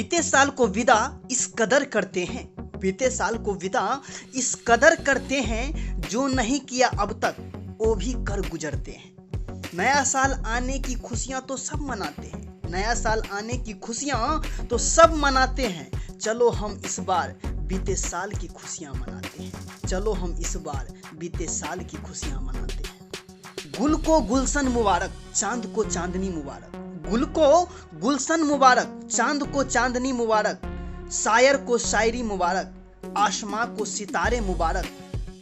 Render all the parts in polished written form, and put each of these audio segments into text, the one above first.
बीते साल को विदा इस कदर करते हैं, बीते साल को विदा इस कदर करते हैं, जो नहीं किया अब तक वो भी कर गुजरते हैं। नया साल आने की खुशियां तो सब मनाते हैं, नया साल आने की खुशियां तो सब मनाते हैं। चलो हम इस बार बीते साल की खुशियां मनाते हैं, चलो हम इस बार बीते साल की खुशियां मनाते हैं। गुल को गुलशन मुबारक, चांद को चांदनी मुबारक, गुल को गुलशन मुबारक, चांद को चांदनी मुबारक, शायर को शायरी मुबारक, आसमां को सितारे मुबारक,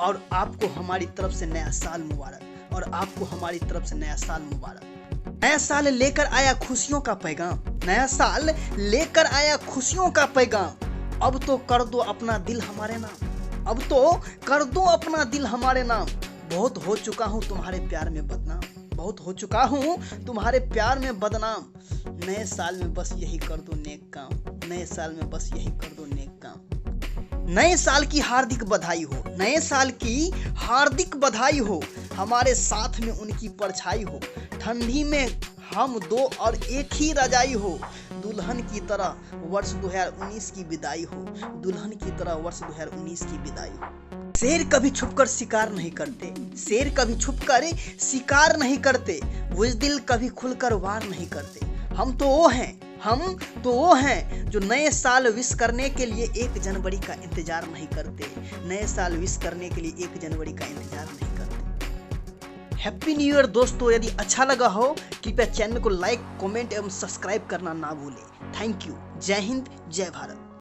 और आपको हमारी तरफ से नया साल मुबारक, और आपको हमारी तरफ से नया साल मुबारक। नया साल लेकर आया खुशियों का पैगाम, नया साल लेकर आया खुशियों का पैगाम। अब तो कर दो अपना दिल हमारे नाम, अब तो कर दो अपना दिल हमारे नाम। बहुत हो चुका हूँ तुम्हारे प्यार में बदनाम, बहुत हो चुका हूँ तुम्हारे प्यार में बदनाम। नए साल में बस यही कर दो नेक काम, नए साल में बस यही कर दो नेक काम। नए साल की हार्दिक बधाई हो, नए साल की हार्दिक बधाई हो, हमारे साथ में उनकी परछाई हो। ठंडी में हम दो और एक ही रजाई हो, दुल्हन की तरह वर्ष 2019 की विदाई हो, दुल्हन की तरह वर्ष 2019 की विदाई हो। शेर कभी छुपकर शिकार नहीं करते, शेर कभी छुपकर शिकार नहीं करते, बुज़दिल कभी खुलकर वार नहीं करते। हम तो वो हैं जो नए साल विश करने के लिए 1 जनवरी का इंतजार नहीं करते, नए साल विश करने के लिए 1 जनवरी का इंतजार नहीं करते। हैप्पी न्यू ईयर दोस्तों। यदि अच्छा लगा हो कृपया चैनल को लाइक, कमेंट एवं सब्सक्राइब करना ना भूलें। Thank you. जय हिंद, जय भारत।